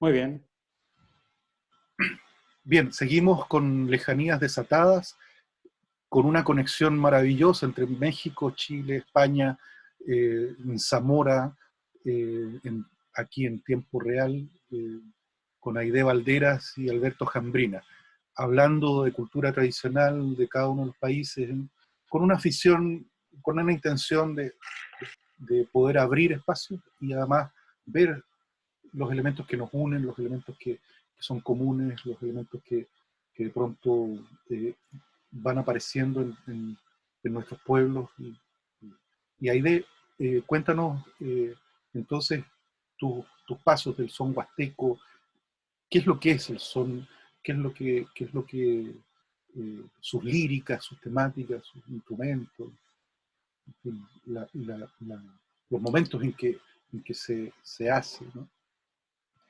Muy bien. Bien, seguimos con Lejanías Desatadas, con una conexión maravillosa entre México, Chile, España, en Zamora, aquí en tiempo real, con Aide Valderas y Alberto Jambrina, hablando de cultura tradicional de cada uno de los países, con una afición, con una intención de poder abrir espacios y además ver los elementos que nos unen, los elementos que son comunes, los elementos que de pronto van apareciendo en nuestros pueblos. Y Aide, cuéntanos entonces tus pasos del son huasteco, qué es lo que es el son, qué es lo que sus líricas, sus temáticas, sus instrumentos, en fin, los momentos en que se hace, ¿no?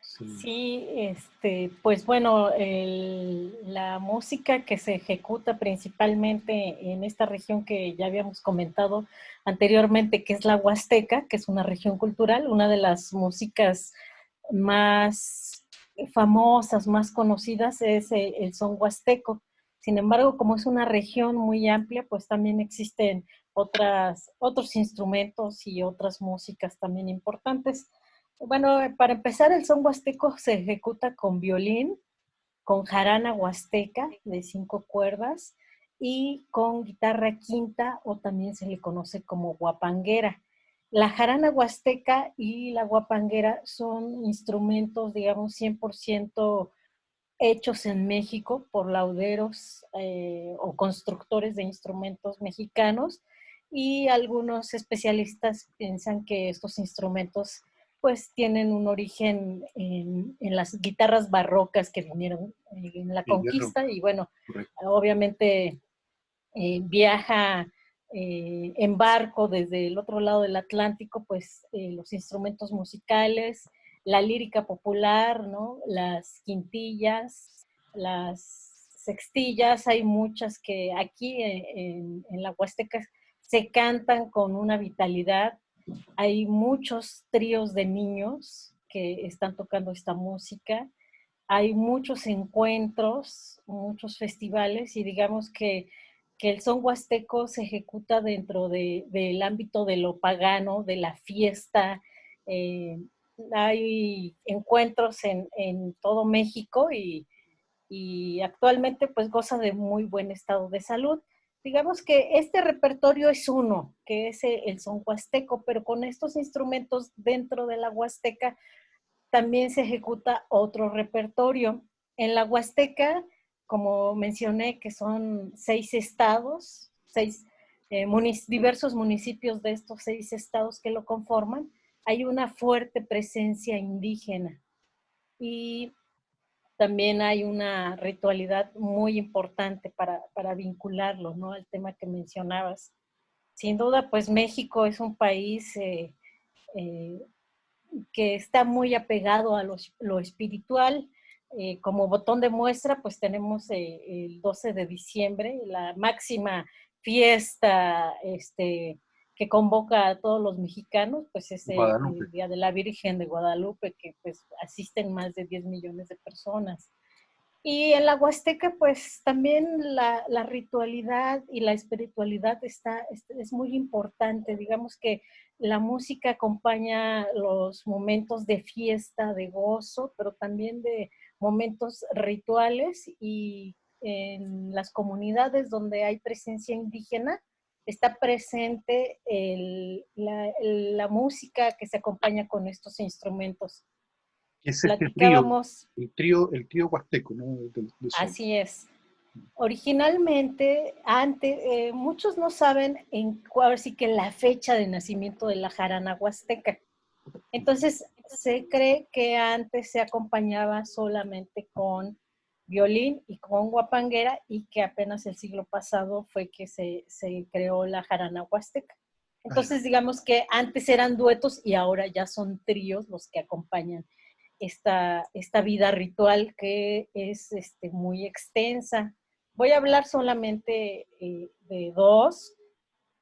Sí. Sí, pues bueno, la música que se ejecuta principalmente en esta región que ya habíamos comentado anteriormente, que es la Huasteca, que es una región cultural, una de las músicas más famosas, más conocidas es el son huasteco. Sin embargo, como es una región muy amplia, pues también existen otros instrumentos y otras músicas también importantes. Bueno, para empezar, el son huasteco se ejecuta con violín, con jarana huasteca de 5 cuerdas y con guitarra quinta o también se le conoce como guapanguera. La jarana huasteca y la guapanguera son instrumentos, digamos, 100% hechos en México por lauderos o constructores de instrumentos mexicanos, y algunos especialistas piensan que estos instrumentos pues tienen un origen en las guitarras barrocas que vinieron en la conquista, y bueno, Correcto. obviamente viaja en barco desde el otro lado del Atlántico, pues los instrumentos musicales, la lírica popular, ¿no? Las quintillas, las sextillas, hay muchas que aquí en la Huasteca se cantan con una vitalidad. Hay muchos tríos de niños que están tocando esta música, hay muchos encuentros, muchos festivales, y digamos que el son huasteco se ejecuta dentro del ámbito de lo pagano, de la fiesta. eh, Hay encuentros en todo México, y actualmente pues goza de muy buen estado de salud. Digamos que este repertorio es uno, que es el son huasteco, pero con estos instrumentos dentro de la Huasteca también se ejecuta otro repertorio. En la Huasteca, como mencioné, que son 6 estados, diversos municipios de estos 6 estados que lo conforman, hay una fuerte presencia indígena, y también hay una ritualidad muy importante para vincularlo, ¿no?, al tema que mencionabas. Sin duda, pues México es un país eh, que está muy apegado a lo espiritual. Como botón de muestra, pues tenemos el 12 de diciembre, la máxima fiesta que convoca a todos los mexicanos, pues es Guadalupe. el Día de la Virgen de Guadalupe, que pues asisten más de 10 millones de personas. Y en la Huasteca, pues también la ritualidad y la espiritualidad es muy importante. Digamos que la música acompaña los momentos de fiesta, de gozo, pero también de momentos rituales, y en las comunidades donde hay presencia indígena está presente la música que se acompaña con estos instrumentos. Es este trío, Platicábamos. el trío huasteco, ¿no? De son. Así es. Originalmente, antes, muchos no saben ahora sí que la fecha de nacimiento de la jarana huasteca. Entonces, se cree que antes se acompañaba solamente con violín y con guapanguera, y que apenas el siglo pasado fue que se creó la jarana huasteca. Entonces, digamos que antes eran duetos y ahora ya son tríos los que acompañan esta vida ritual, que es muy extensa. Voy a hablar solamente de dos,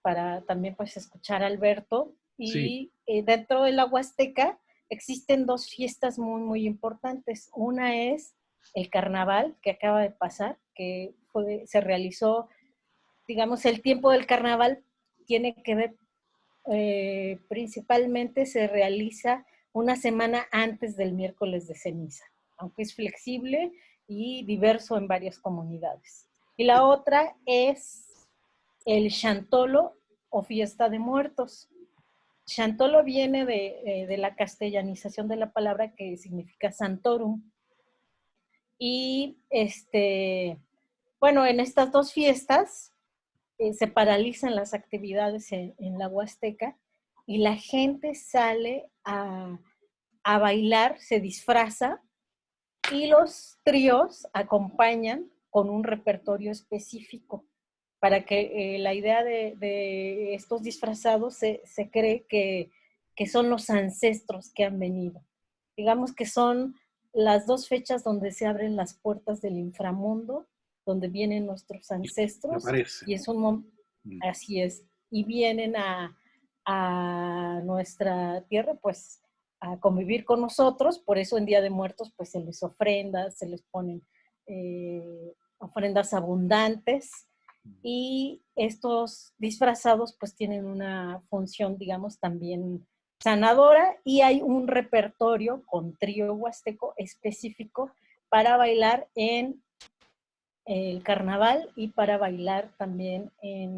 para también pues escuchar a Alberto. Sí, Y dentro de la Huasteca existen dos fiestas muy, muy importantes. Una es el carnaval que acaba de pasar, que se realizó, digamos, el tiempo del carnaval tiene que ver, principalmente se realiza una semana antes del miércoles de ceniza, aunque es flexible y diverso en varias comunidades. Y la otra es el Chantolo o fiesta de muertos. Chantolo viene de la castellanización de la palabra que significa santorum. Y bueno, en estas dos fiestas se paralizan las actividades en la Huasteca y la gente sale a bailar, se disfraza y los tríos acompañan con un repertorio específico para que la idea de estos disfrazados se cree que son los ancestros que han venido. Digamos que son las dos fechas donde se abren las puertas del inframundo, donde vienen nuestros Me ancestros, parece. y es un momento, así es, y vienen a nuestra tierra, pues, a convivir con nosotros. Por eso en Día de Muertos, pues, se les ofrenda, se les ponen ofrendas abundantes, y estos disfrazados, pues, tienen una función, digamos, también sanadora, y hay un repertorio con trío huasteco específico para bailar en el carnaval y para bailar también eh,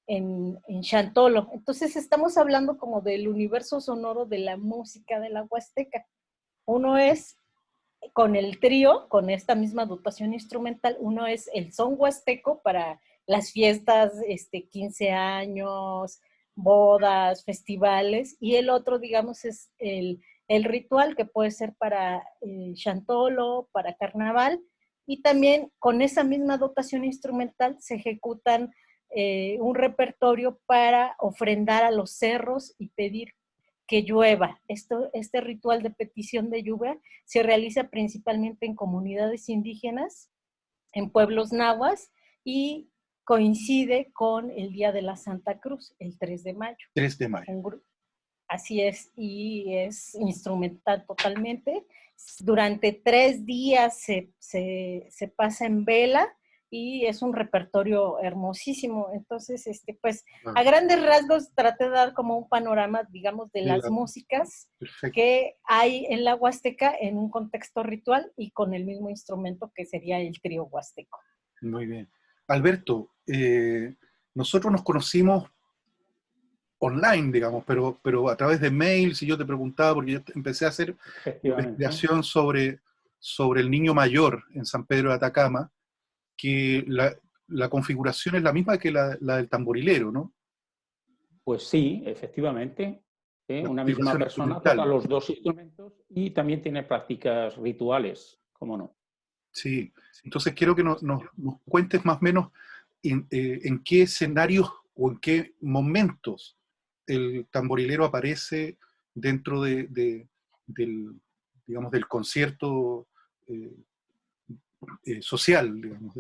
en Chantolo. Entonces estamos hablando como del universo sonoro de la música de la Huasteca. Uno es con el trío, con esta misma dotación instrumental, uno es el son huasteco para las fiestas, 15 años, bodas, festivales, y el otro, digamos, es el ritual que puede ser para chantolo, para carnaval, y también con esa misma dotación instrumental se ejecutan un repertorio para ofrendar a los cerros y pedir que llueva. Este ritual de petición de lluvia se realiza principalmente en comunidades indígenas, en pueblos nahuas, y coincide con el Día de la Santa Cruz, el 3 de mayo. 3 de mayo. Así es, y es instrumental totalmente. Durante 3 días se pasa en vela y es un repertorio hermosísimo. Entonces, pues, a grandes rasgos traté de dar como un panorama, digamos, de las músicas que hay en la Huasteca en un contexto ritual y con el mismo instrumento que sería el trío huasteco. Muy bien. Alberto, nosotros nos conocimos online, digamos, pero a través de mails, y yo te preguntaba, porque yo empecé a hacer investigación sobre el niño mayor en San Pedro de Atacama, que la configuración es la misma que la del tamborilero, ¿no? Pues sí, efectivamente. Una misma persona toca los dos instrumentos y también tiene prácticas rituales, ¿cómo no? Sí, entonces quiero que nos cuentes más o menos en qué escenarios o en qué momentos el tamborilero aparece dentro del, digamos, del concierto social, digamos.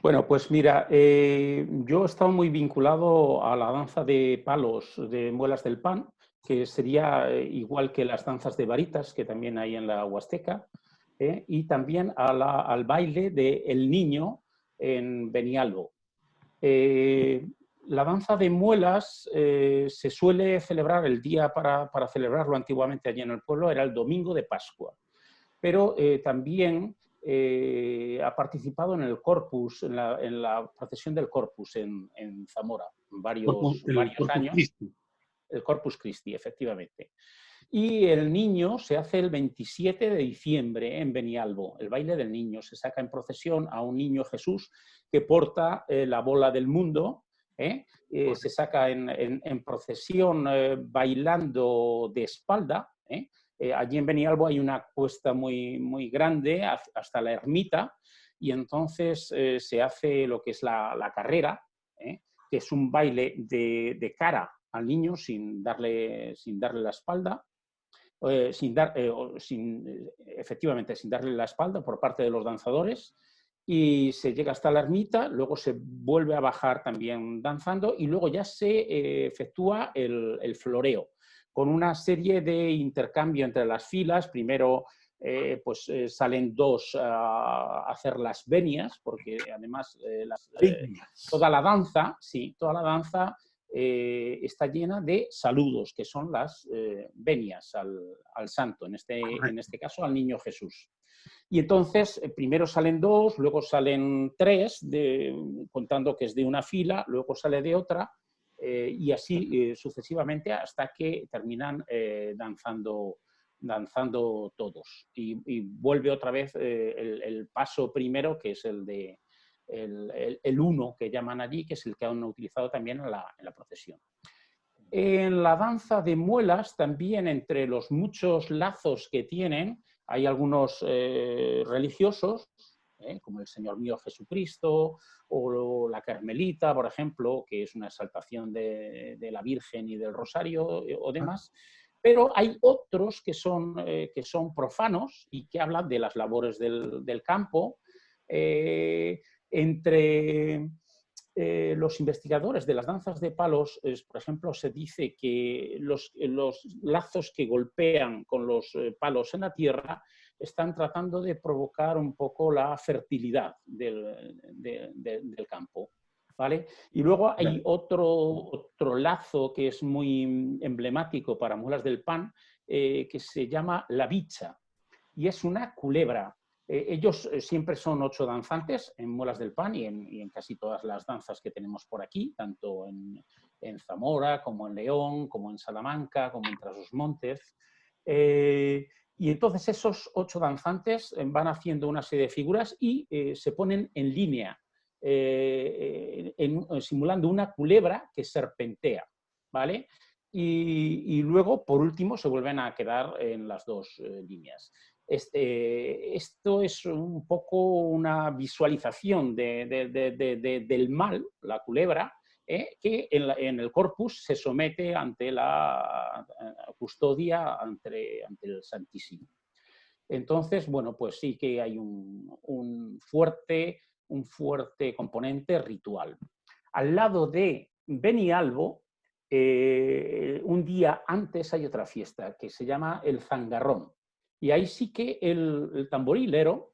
Bueno, pues mira, yo he estado muy vinculado a la danza de palos, de muelas del pan, que sería igual que las danzas de varitas, que también hay en la Huasteca, y también al baile de El Niño en Benialbo. La danza de muelas se suele celebrar el día para celebrarlo antiguamente allí en el pueblo, era el domingo de Pascua. Pero también ha participado en el Corpus, en la procesión del Corpus en Zamora, varios años. Christi. El Corpus Christi, efectivamente. Y el niño se hace el 27 de diciembre en Benialbo, el baile del niño. Se saca en procesión a un niño Jesús que porta la bola del mundo. Se saca en procesión bailando de espalda. Allí en Benialbo hay una cuesta muy, muy grande hasta la ermita, y entonces se hace lo que es la carrera, que es un baile de cara al niño sin darle la espalda. Efectivamente, sin darle la espalda por parte de los danzadores, y se llega hasta la ermita, luego se vuelve a bajar también danzando y luego ya se efectúa el floreo, con una serie de intercambio entre las filas. Primero salen dos a hacer las venias, porque además toda la danza, sí, toda la danza está llena de saludos, que son las venias al santo, en este caso al niño Jesús. Y entonces primero salen dos, luego salen tres, contando que es de una fila, luego sale de otra, y así sucesivamente hasta que terminan danzando todos. Y vuelve otra vez el paso primero, que es el uno que llaman allí, que es el que han utilizado también en la procesión. En la danza de muelas, también entre los muchos lazos que tienen, hay algunos religiosos, como el Señor mío Jesucristo, o la Carmelita, por ejemplo, que es una exaltación de la Virgen y del Rosario o demás. Pero hay otros que son profanos y que hablan de las labores del campo. Entre los investigadores de las danzas de palos, por ejemplo, se dice que los lazos que golpean con los palos en la tierra están tratando de provocar un poco la fertilidad del campo, ¿vale? Y luego hay otro lazo que es muy emblemático para Muelas del Pan, que se llama la bicha, y es una culebra. Ellos siempre son 8 danzantes en Muelas del Pan y en casi todas las danzas que tenemos por aquí, tanto en Zamora, como en León, como en Salamanca, como en Trasosmontes. Y entonces esos 8 danzantes van haciendo una serie de figuras y se ponen en línea, simulando una culebra que serpentea, ¿vale? Y luego, por último, se vuelven a quedar en las dos líneas. Esto es un poco una visualización del mal, la culebra, que en el corpus se somete ante la custodia, ante el Santísimo. Entonces, bueno, pues sí que hay un fuerte componente ritual. Al lado de Benialbo, un día antes hay otra fiesta que se llama el Zangarrón. Y ahí sí que el tamborilero,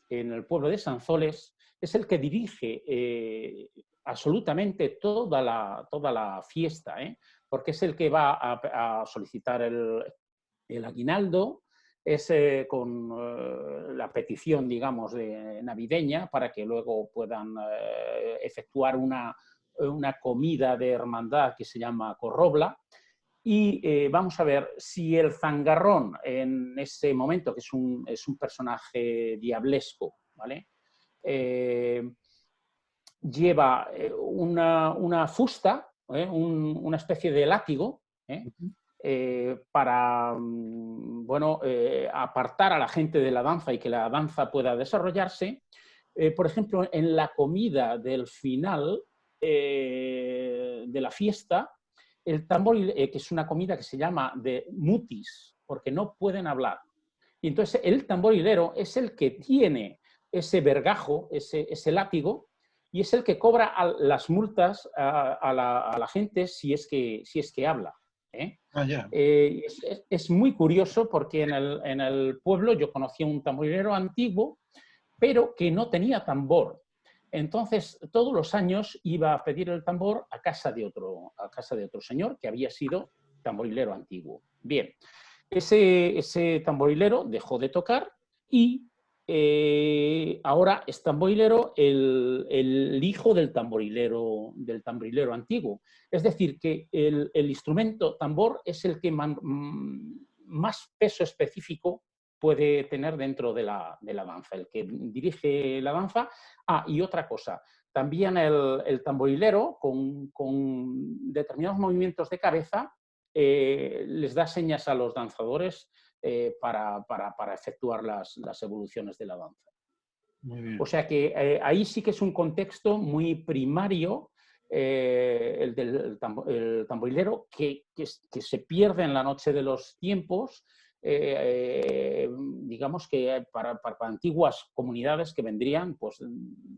en el pueblo de Sanzoles, es el que dirige absolutamente toda la fiesta, porque es el que va a solicitar el aguinaldo, es con la petición, digamos, navideña, para que luego puedan efectuar una comida de hermandad que se llama corrobla. Y vamos a ver si el Zangarrón, en ese momento, que es un personaje diablesco, ¿vale? Lleva una fusta, una especie de látigo, para apartar a la gente de la danza y que la danza pueda desarrollarse. Por ejemplo, en la comida del final de la fiesta, el tambor, que es una comida que se llama de mutis, porque no pueden hablar. Y entonces el tamborilero es el que tiene ese vergajo, ese látigo, y es el que cobra las multas a la gente si es que habla. Es muy curioso porque en el pueblo yo conocía un tamborilero antiguo, pero que no tenía tambor. Entonces, todos los años iba a pedir el tambor a casa de otro señor que había sido tamborilero antiguo. Bien, ese tamborilero dejó de tocar y ahora es tamborilero el hijo del tamborilero antiguo. Es decir, que el instrumento tambor es el que más peso específico puede tener dentro de la danza, el que dirige la danza. Y otra cosa, también el tamborilero con determinados movimientos de cabeza les da señas a los danzadores para efectuar las evoluciones de la danza. Muy bien. O sea que ahí sí que es un contexto muy primario, el del tamborilero, que se pierde en la noche de los tiempos, digamos que para antiguas comunidades que vendrían pues,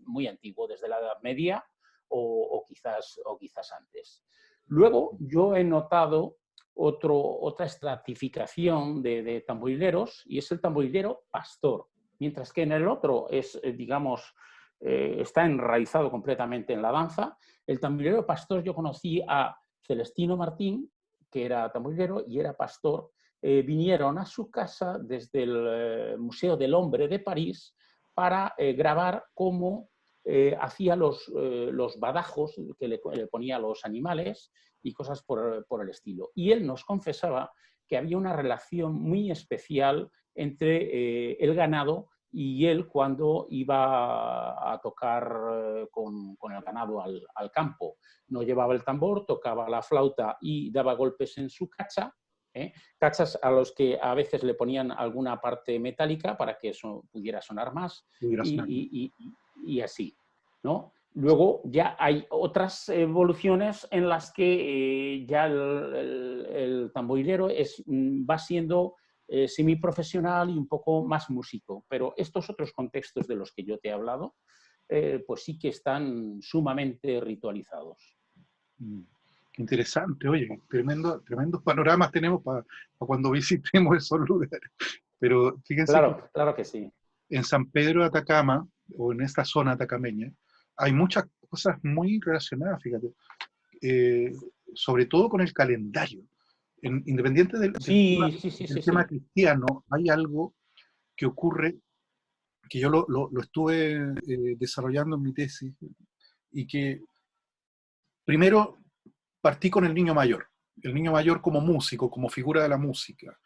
muy antiguo, desde la Edad Media o quizás antes. Luego yo he notado otra estratificación de tamborileros, y es el tamborilero pastor, mientras que en el otro es, digamos, está enraizado completamente en la danza. El tamborilero pastor, yo conocí a Celestino Martín, que era tamborilero y era pastor. Vinieron a su casa desde el Museo del Hombre de París para grabar cómo hacía los badajos que le ponía a los animales y cosas por el estilo. Y él nos confesaba que había una relación muy especial entre el ganado y él cuando iba a tocar con el ganado al campo. No llevaba el tambor, tocaba la flauta y daba golpes en su cacha, cachas a los que a veces le ponían alguna parte metálica para que eso pudiera sonar más y así, ¿no? Luego ya hay otras evoluciones en las que ya el tamborilero va siendo semiprofesional y un poco más músico, pero estos otros contextos de los que yo te he hablado, pues sí que están sumamente ritualizados. Interesante, oye, tremendos panoramas tenemos para cuando visitemos esos lugares. Pero fíjense que Claro que sí. en San Pedro de Atacama, o en esta zona atacameña, hay muchas cosas muy relacionadas, fíjate, sobre todo con el calendario. Independiente del tema cristiano, hay algo que ocurre, que yo lo estuve desarrollando en mi tesis, y que primero partí con el niño mayor como músico, como figura de la música,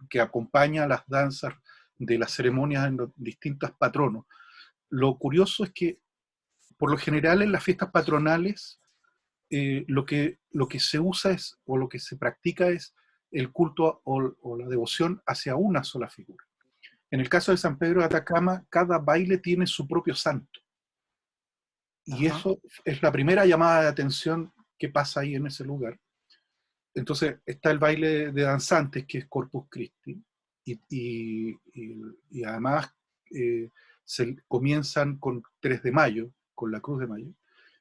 que acompaña las danzas de las ceremonias en los distintos patronos. Lo curioso es que, por lo general, en las fiestas patronales, lo que se usa es, o lo que se practica es el culto o la devoción hacia una sola figura. En el caso de San Pedro de Atacama, cada baile tiene su propio santo. Y eso es la primera llamada de atención que pasa ahí en ese lugar. Entonces está el baile de danzantes, que es Corpus Christi, y además se comienzan con 3 de mayo, con la Cruz de Mayo.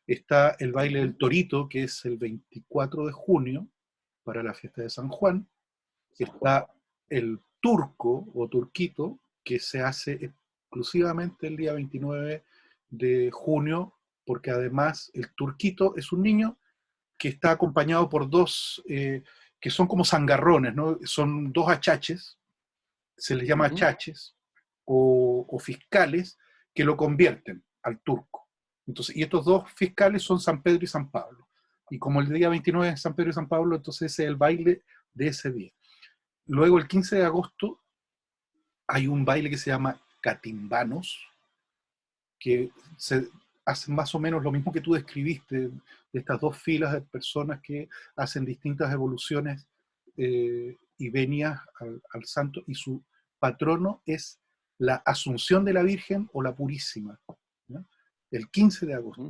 Está el baile del Torito, que es el 24 de junio, para la fiesta de San Juan. Está el Turco, o Turquito, que se hace exclusivamente el día 29 de junio, porque además el Turquito es un niño que está acompañado por 2, que son como zangarrones, ¿no? Son 2 achaches, se les llama achaches, o fiscales, que lo convierten al turco. Entonces, y estos 2 fiscales son San Pedro y San Pablo. Y como el día 29 es San Pedro y San Pablo, entonces ese es el baile de ese día. Luego, el 15 de agosto, hay un baile que se llama Catimbanos, que se hacen más o menos lo mismo que tú describiste, de estas 2 filas de personas que hacen distintas evoluciones y venias al santo, y su patrono es la Asunción de la Virgen o la Purísima, ¿no? El 15 de agosto.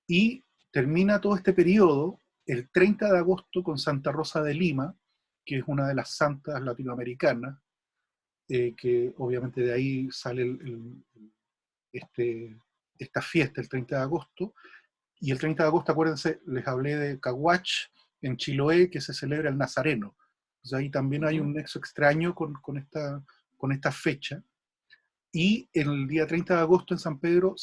Y termina todo este periodo el 30 de agosto con Santa Rosa de Lima, que es una de las santas latinoamericanas, que obviamente de ahí sale esta fiesta, el 30 de agosto. Y el 30 de agosto, acuérdense, les hablé de Caguach en Chiloé, que se celebra el Nazareno. O sea, ahí también hay un nexo extraño con esta fecha. Y el día 30 de agosto en San Pedro,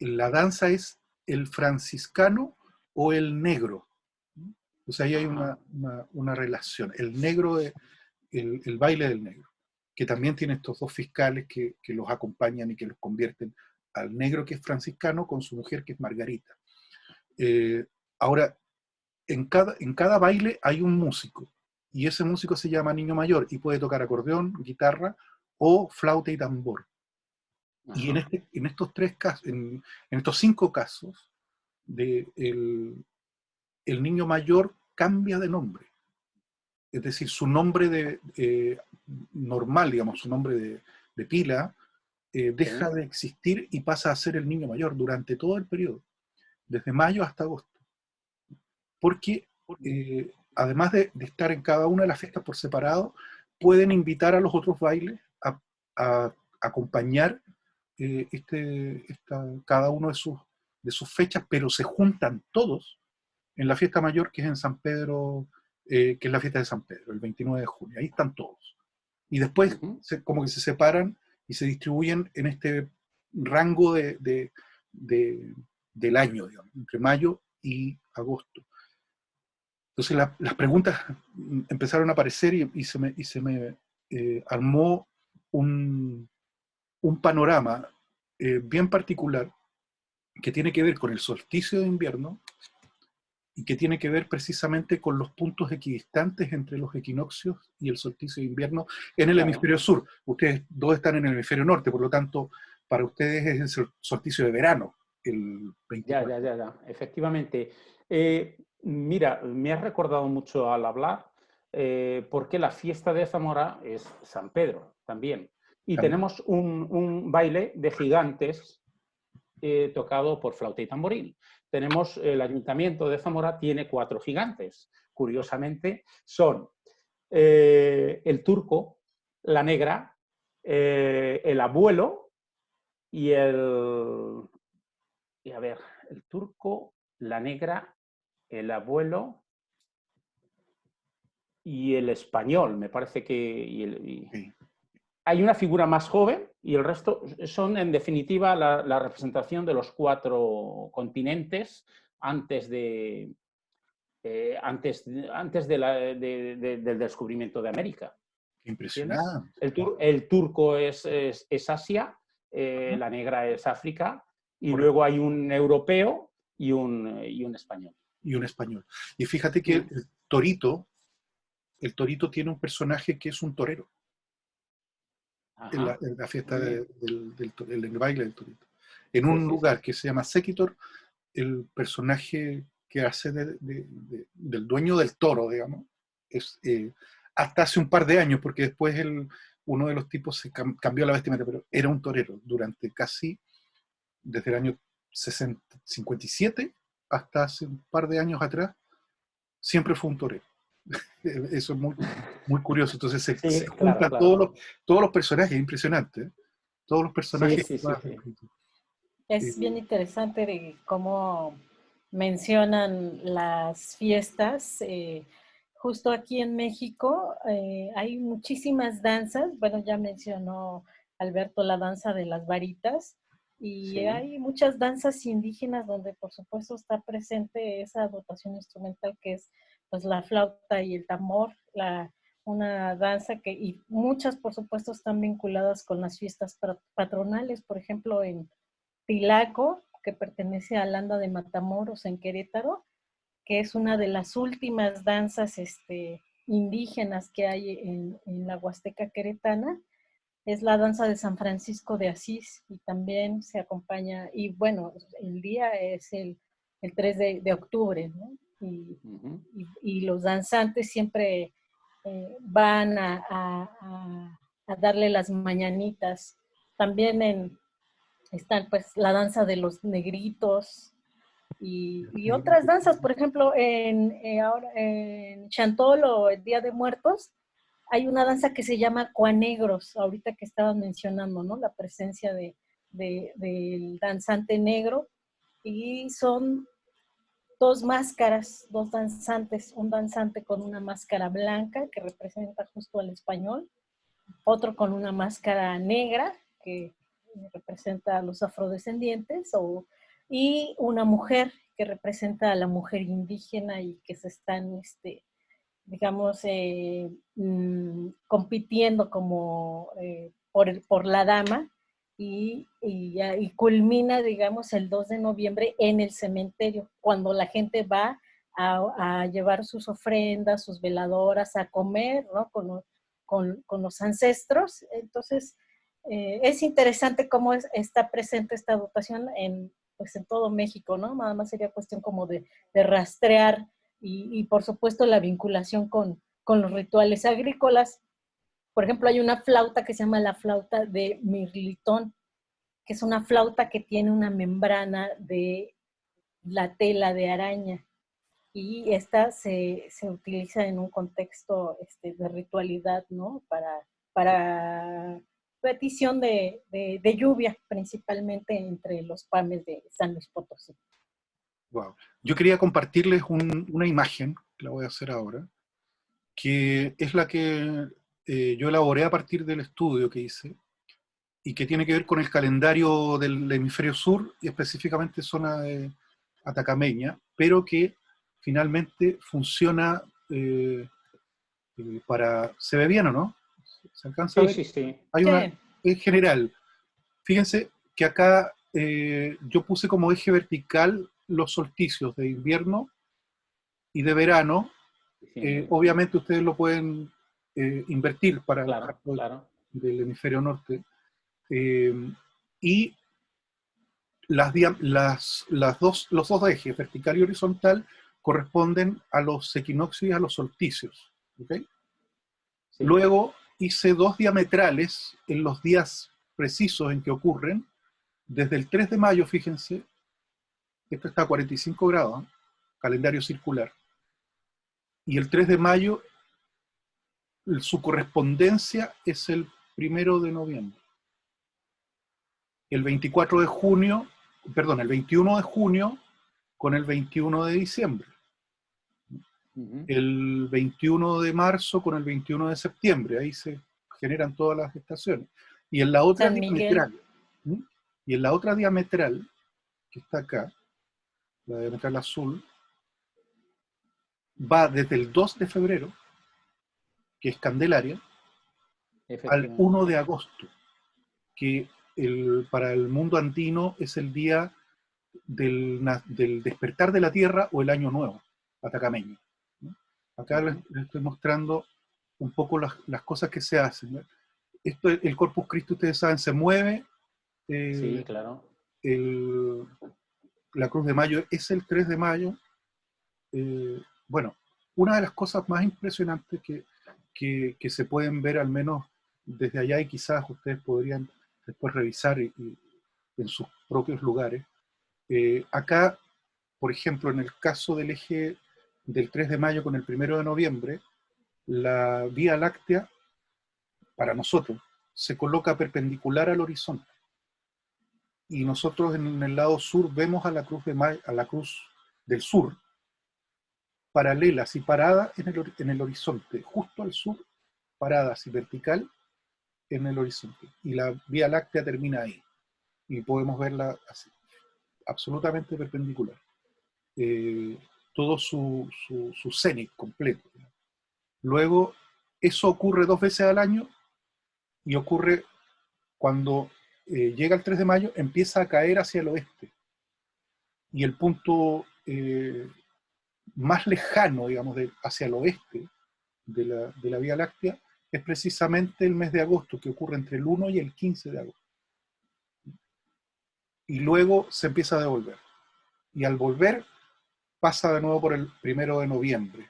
la danza es el franciscano o el negro. O sea, ahí hay una relación. El negro, el baile del negro, que también tiene estos 2 fiscales que los acompañan y que los convierten al negro, que es franciscano, con su mujer, que es Margarita. Ahora, en cada baile hay un músico, y ese músico se llama niño mayor, y puede tocar acordeón, guitarra o flauta y tambor. Y en estos 3 casos, en estos 5 casos, el niño mayor cambia de nombre. Es decir, su nombre normal, digamos, su nombre de pila, deja de existir y pasa a ser el niño mayor durante todo el periodo, desde mayo hasta agosto. Porque además de estar en cada una de las fiestas por separado, pueden invitar a los otros bailes a acompañar cada uno de sus fechas, pero se juntan todos en la fiesta mayor, que es en San Pedro, que es la fiesta de San Pedro, el 29 de junio. Ahí están todos. Y después como que se separan y se distribuyen en este rango del año, digamos, entre mayo y agosto. Entonces las preguntas empezaron a aparecer y se me armó un panorama bien particular que tiene que ver con el solsticio de invierno y que tiene que ver precisamente con los puntos equidistantes entre los equinoccios y el solsticio de invierno en el hemisferio sur. Ustedes dos están en el hemisferio norte, por lo tanto, para ustedes es el solsticio de verano, el 24. Ya, efectivamente. Mira, me has recordado mucho al hablar, porque la fiesta de Zamora es San Pedro también. Y tenemos un baile de gigantes tocado por flauta y tamboril. Tenemos, el Ayuntamiento de Zamora tiene 4 gigantes. Curiosamente, son el turco, la negra, el abuelo y el turco, la negra, el abuelo y el español. Me parece que Sí. hay una figura más joven y el resto son, en definitiva, la representación de los 4 continentes antes del descubrimiento de América. Impresionante. El turco es Asia, la negra es África, y luego hay un europeo y un español. Y un español. Y fíjate que el torito tiene un personaje que es un torero. En la fiesta del baile del torito. En un lugar que se llama Sequitor, el personaje que hace del dueño del toro, digamos, es hasta hace un par de años, porque después uno de los tipos se cambió la vestimenta, pero era un torero durante desde el año 57 hasta hace un par de años atrás, siempre fue un torero. Eso es muy, muy curioso. Entonces se juntan claro. todos los personajes, impresionante, ¿eh? Todos los personajes. Sí. Es bien interesante de cómo mencionan las fiestas. Justo aquí en México hay muchísimas danzas. Bueno, ya mencionó Alberto la danza de las varitas. Y hay muchas danzas indígenas donde por supuesto está presente esa dotación instrumental que es pues la flauta y el tambor, una danza y muchas por supuesto están vinculadas con las fiestas patronales, por ejemplo en Tilaco, que pertenece a Landa de Matamoros en Querétaro, que es una de las últimas danzas indígenas que hay en la Huasteca queretana. Es la danza de San Francisco de Asís y también se acompaña, y bueno, el día es el 3 de octubre, ¿no? Y los danzantes siempre van a darle las mañanitas. También están pues la danza de los negritos y otras danzas, por ejemplo, ahora en Chantol o el Día de Muertos, hay una danza que se llama Cuanegros, ahorita que estabas mencionando, ¿no? La presencia del danzante negro, y son 2 máscaras, 2 danzantes, un danzante con una máscara blanca que representa justo al español, otro con una máscara negra que representa a los afrodescendientes, y una mujer que representa a la mujer indígena y que se están, digamos, compitiendo como por la dama y culmina, digamos, el 2 de noviembre en el cementerio, cuando la gente va a llevar sus ofrendas, sus veladoras, a comer, ¿no? Con los ancestros. Entonces, es interesante cómo está presente esta dotación pues en todo México, ¿no? Nada más sería cuestión como de rastrear y por supuesto la vinculación con los rituales agrícolas. Por ejemplo, hay una flauta que se llama la flauta de mirlitón, que es una flauta que tiene una membrana de la tela de araña. y esta se utiliza en un contexto de ritualidad, ¿no? Para petición de lluvia, principalmente entre los pames de San Luis Potosí. Wow. Yo quería compartirles una imagen, que la voy a hacer ahora, que es la que yo elaboré a partir del estudio que hice, y que tiene que ver con el calendario del hemisferio sur, y específicamente zona de atacameña, pero que finalmente funciona para... ¿Se ve bien o no? ¿Se alcanza a Sí, ver? sí, sí. Hay una... Sí. En general, fíjense que acá yo puse como eje vertical los solsticios de invierno y de verano. Diciembre. Obviamente ustedes lo pueden invertir para el Claro, caso claro. del hemisferio norte. Y los dos ejes, vertical y horizontal, corresponden a los equinoccios y a los solsticios. ¿Okay? Sí. Luego hice dos diametrales en los días precisos en que ocurren. Desde el 3 de mayo, fíjense, esto está a 45 grados, ¿eh? Calendario circular. Y el 3 de mayo, su correspondencia es el 1 de noviembre. El 24 de junio, perdón, el 21 de junio con el 21 de diciembre. El 21 de marzo con el 21 de septiembre, ahí se generan todas las estaciones. Y en la otra San Miguel. diametral, ¿sí? Y en la otra diametral, que está acá, la diametral azul, va desde el 2 de febrero, que es Candelaria, al 1 de Efectivamente. agosto, que para el mundo andino es el día del despertar de la Tierra o el Año Nuevo, atacameño. ¿No? Acá les estoy mostrando un poco las cosas que se hacen, ¿no? Esto, el Corpus Christi, ustedes saben, se mueve. Sí, eh, claro. la Cruz de Mayo es el 3 de mayo. Bueno, una de las cosas más impresionantes que se pueden ver, al menos desde allá, y quizás ustedes podrían después revisar en sus propios lugares. Acá, por ejemplo, en el caso del eje del 3 de mayo con el 1 de noviembre, la Vía Láctea, para nosotros, se coloca perpendicular al horizonte. Y nosotros en el lado sur vemos a la Cruz a la Cruz del Sur, paralelas y paradas en el horizonte, justo al sur, paradas y vertical en el horizonte. Y la Vía Láctea termina ahí. Y podemos verla así, absolutamente perpendicular. Eh, todo su cenit completo. Luego, eso ocurre 2 veces al año, y ocurre cuando llega el 3 de mayo, empieza a caer hacia el oeste. Y el punto más lejano, digamos, hacia el oeste de la Vía Láctea es precisamente el mes de agosto, que ocurre entre el 1 y el 15 de agosto. Y luego se empieza a devolver. Y al volver pasa de nuevo por el 1 de noviembre.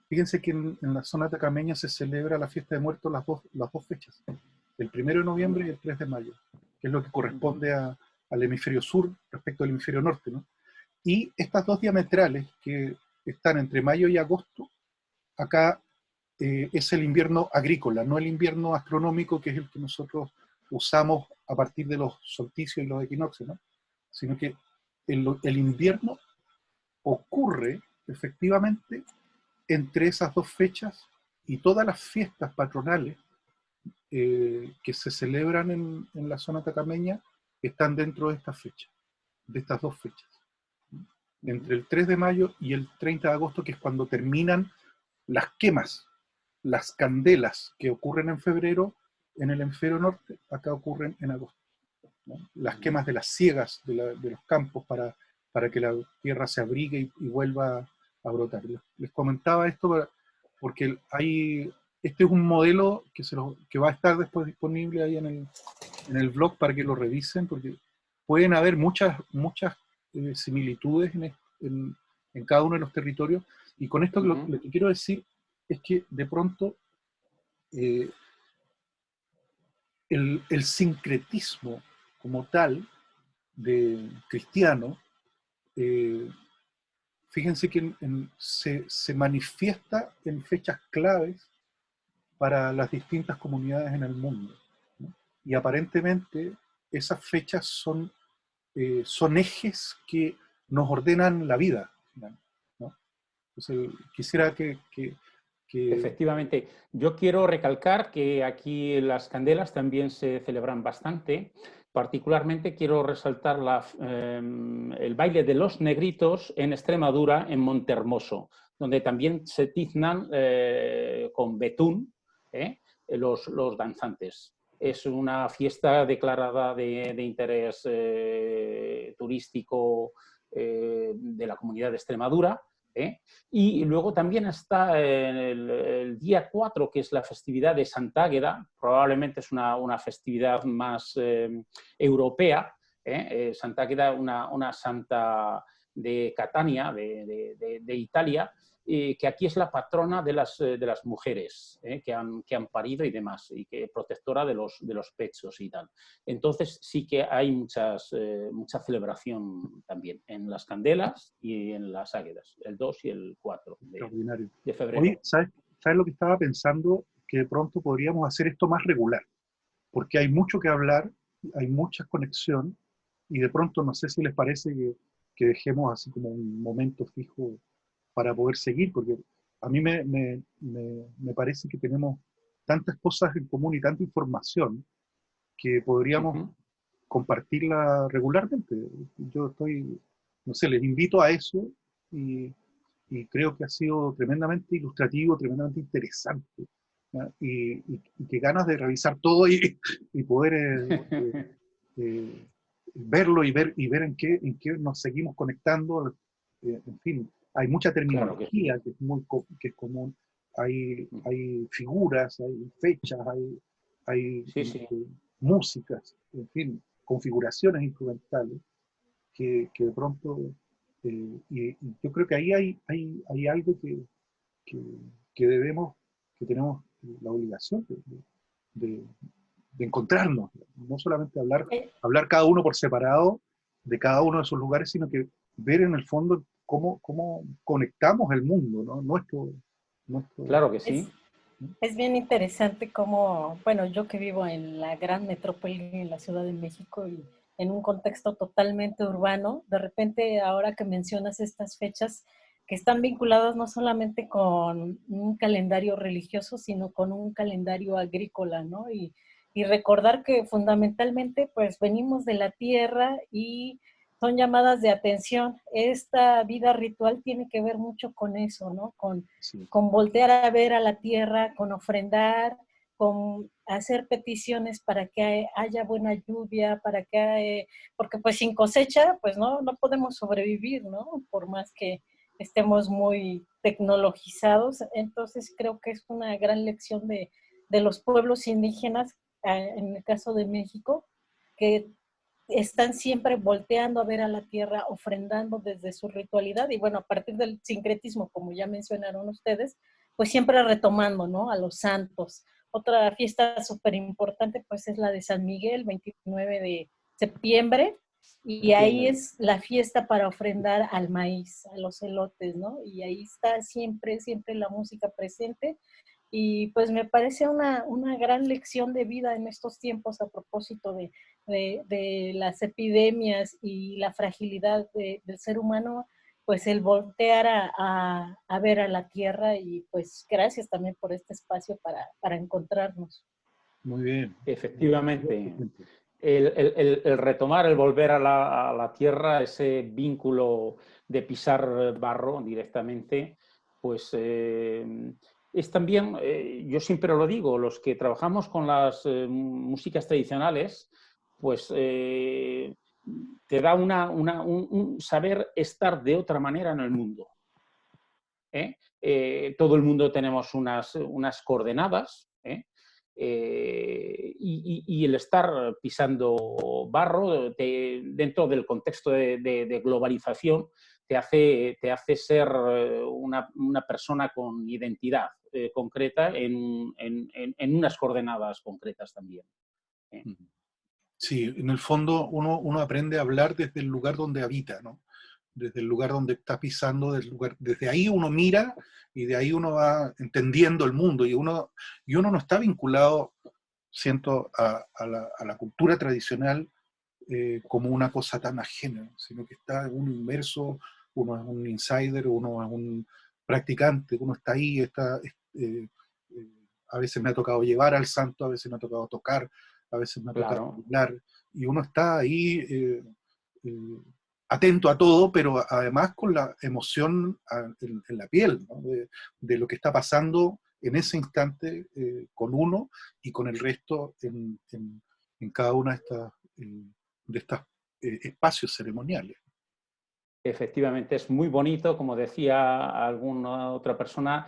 Fíjense que en la zona atacameña se celebra la fiesta de muertos las dos fechas, el 1 de noviembre y el 3 de mayo, que es lo que corresponde al hemisferio sur respecto al hemisferio norte, ¿no? Y estas dos diametrales que están entre mayo y agosto, acá es el invierno agrícola, no el invierno astronómico, que es el que nosotros usamos a partir de los solsticios y los equinoccios, ¿no? Sino que el invierno ocurre efectivamente entre esas dos fechas, y todas las fiestas patronales que se celebran en la zona atacameña están dentro de estas fechas, de estas dos fechas. Entre el 3 de mayo y el 30 de agosto, que es cuando terminan las quemas, las candelas que ocurren en febrero en el hemisferio norte, acá ocurren en agosto, ¿no? Las quemas de las siegas de los campos para que la tierra se abrigue y vuelva a brotar. Les comentaba esto porque este es un modelo que va a estar después disponible ahí en el blog para que lo revisen, porque pueden haber muchas similitudes en cada uno de los territorios. Y con esto lo que quiero decir es que de pronto el sincretismo como tal de cristiano fíjense que se manifiesta en fechas claves para las distintas comunidades en el mundo, ¿no? Y aparentemente esas fechas son ejes que nos ordenan la vida, ¿no? Entonces, quisiera que Efectivamente, yo quiero recalcar que aquí las candelas también se celebran bastante. Particularmente quiero resaltar el baile de los negritos en Extremadura, en Montehermoso, donde también se tiznan con betún los danzantes. Es una fiesta declarada de interés turístico de la comunidad de Extremadura. Y luego también está el día 4, que es la festividad de Santa Águeda, probablemente es una festividad más europea. Santa Águeda, una santa de Catania, de Italia, que aquí es la patrona de las mujeres que han parido y demás, y que protectora de los pechos y tal. Entonces sí que hay mucha celebración también en las candelas y en las águedas, el 2 y el 4 extraordinario. de febrero. Oye, ¿sabes lo que estaba pensando? Que de pronto podríamos hacer esto más regular, porque hay mucho que hablar, hay mucha conexión, y de pronto no sé si les parece que dejemos así como un momento fijo para poder seguir, porque a mí me parece que tenemos tantas cosas en común y tanta información que podríamos compartirla regularmente. Yo estoy, no sé, les invito a eso, y, y creo que ha sido tremendamente ilustrativo, tremendamente interesante, ¿ya? Y que ganas de revisar todo y poder eh, verlo y ver en qué nos seguimos conectando. En fin, hay mucha Claro que sí. terminología que es común, hay figuras, hay fechas, hay Sí, sí. músicas, en fin, configuraciones instrumentales que de pronto, y yo creo que ahí hay algo que, que debemos, que tenemos la obligación de, de encontrarnos, no solamente hablar cada uno por separado de cada uno de sus lugares, sino que ver en el fondo cómo conectamos el mundo, ¿no? nuestro Claro que Es, sí. es bien interesante cómo, bueno, yo que vivo en la gran metrópoli, en la Ciudad de México, y en un contexto totalmente urbano, de repente ahora que mencionas estas fechas que están vinculadas no solamente con un calendario religioso, sino con un calendario agrícola, ¿no? Y recordar que fundamentalmente pues venimos de la tierra y son llamadas de atención. Esta vida ritual tiene que ver mucho con eso, ¿no? sí, Con voltear a ver a la tierra, con ofrendar, con hacer peticiones para que haya buena lluvia, porque pues sin cosecha, pues no podemos sobrevivir, ¿no? Por más que estemos muy tecnologizados. Entonces creo que es una gran lección de los pueblos indígenas, en el caso de México, que están siempre volteando a ver a la tierra, ofrendando desde su ritualidad, y bueno, a partir del sincretismo, como ya mencionaron ustedes, pues siempre retomando, ¿no? A los santos. Otra fiesta súper importante, pues es la de San Miguel, 29 de septiembre, y ahí Septiembre. es la fiesta para ofrendar al maíz, a los elotes, ¿no? Y ahí está siempre, siempre la música presente, y pues me parece una gran lección de vida en estos tiempos a propósito de las epidemias y la fragilidad del ser humano, pues el voltear a ver a la tierra, y pues gracias también por este espacio para encontrarnos. muy bien. Efectivamente. El retomar, el volver a la tierra, ese vínculo de pisar barro directamente, pues es también, yo siempre lo digo, los que trabajamos con las músicas tradicionales, pues te da un saber estar de otra manera en el mundo. Todo el mundo tenemos unas coordenadas, y el estar pisando barro dentro del contexto de globalización te hace ser una persona con identidad concreta en unas coordenadas concretas también. Sí, en el fondo uno aprende a hablar desde el lugar donde habita, ¿no? desde el lugar donde está pisando, desde ahí uno mira y de ahí uno va entendiendo el mundo y uno no está vinculado, siento, a la cultura tradicional como una cosa tan ajena, sino que está uno inmerso, uno es un insider, uno es un practicante, uno está ahí, eh, a veces me ha tocado llevar al santo, a veces me ha tocado tocar, a veces me ha tocado Claro. hablar, y uno está ahí atento a todo, pero además con la emoción en la piel, ¿no? De lo que está pasando en ese instante con uno y con el resto en cada una de estos espacios ceremoniales. Efectivamente, es muy bonito, como decía alguna otra persona,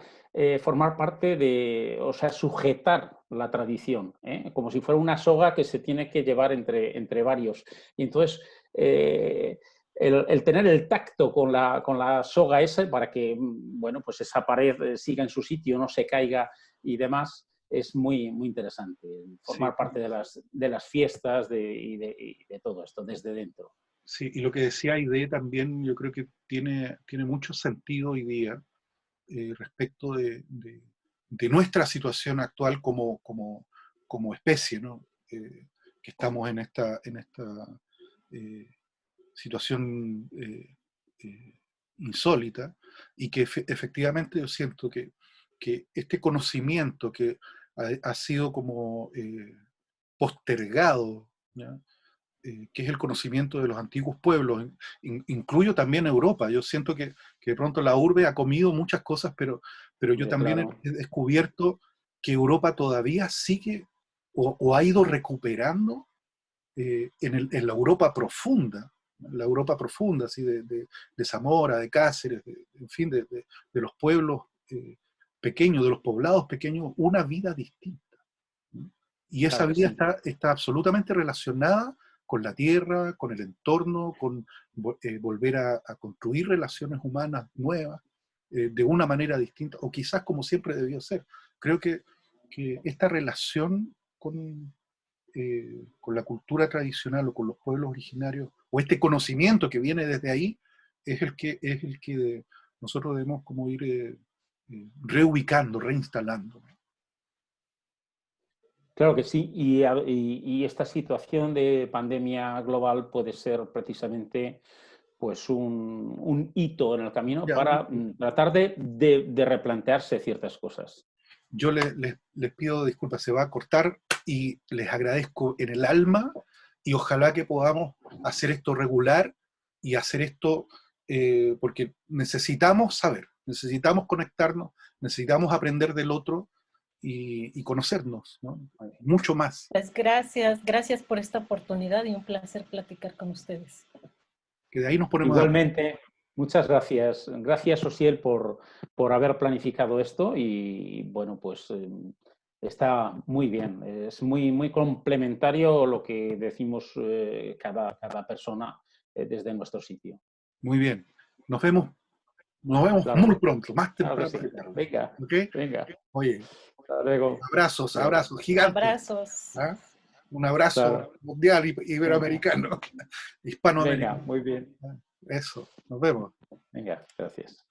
formar parte de, o sea, sujetar la tradición, ¿eh? Como si fuera una soga que se tiene que llevar entre varios. Y entonces, el tener el tacto con la soga esa para que, bueno, pues esa pared siga en su sitio, no se caiga y demás, es muy, muy interesante. Sí, Formar parte de las fiestas y de todo esto desde dentro. sí, y lo que decía Aide también, yo creo que tiene mucho sentido hoy día respecto de nuestra situación actual como especie, ¿no? Que estamos en esta eh, situación insólita y que efectivamente yo siento que este conocimiento que ha sido como postergado, ¿ya? Que es el conocimiento de los antiguos pueblos, incluyo también Europa. Yo siento que de pronto la urbe ha comido muchas cosas, pero yo también Claro. he descubierto que Europa todavía sigue o ha ido recuperando en la Europa profunda, así de Zamora, de Cáceres, en fin, de los pueblos pequeños, de los poblados pequeños, una vida distinta, ¿no? Y esa Claro que vida sí. está absolutamente relacionada con la tierra, con el entorno, con volver a construir relaciones humanas nuevas de una manera distinta, o quizás como siempre debió ser. Creo que esta relación con la cultura tradicional o con los pueblos originarios, o este conocimiento que viene desde ahí, es el que nosotros debemos como ir reubicando, reinstalando. Claro que sí, y esta situación de pandemia global puede ser precisamente pues un hito en el camino Ya, para tratar de replantearse ciertas cosas. yo les pido disculpas, se va a cortar y les agradezco en el alma y ojalá que podamos hacer esto regular y hacer esto porque necesitamos saber, necesitamos conectarnos, necesitamos aprender del otro y conocernos, ¿no? Mucho más. Pues gracias por esta oportunidad y un placer platicar con ustedes. Que de ahí nos ponemos de acuerdo. Igualmente, muchas gracias. Gracias, Osiel, por haber planificado esto y bueno, pues está muy bien. Es muy, muy complementario lo que decimos cada persona desde nuestro sitio. Muy bien. Nos vemos, nos vemos Claro, muy pronto, más claro que temprano sí. que tarde. Venga, ¿Ok? venga. Oye, Hasta luego. abrazos, Adiós. abrazos gigantes. Abrazos. ¿Ah? Un abrazo Claro. mundial Venga, iberoamericano, venga, hispanoamericano. muy bien. Eso, nos vemos. Venga, gracias.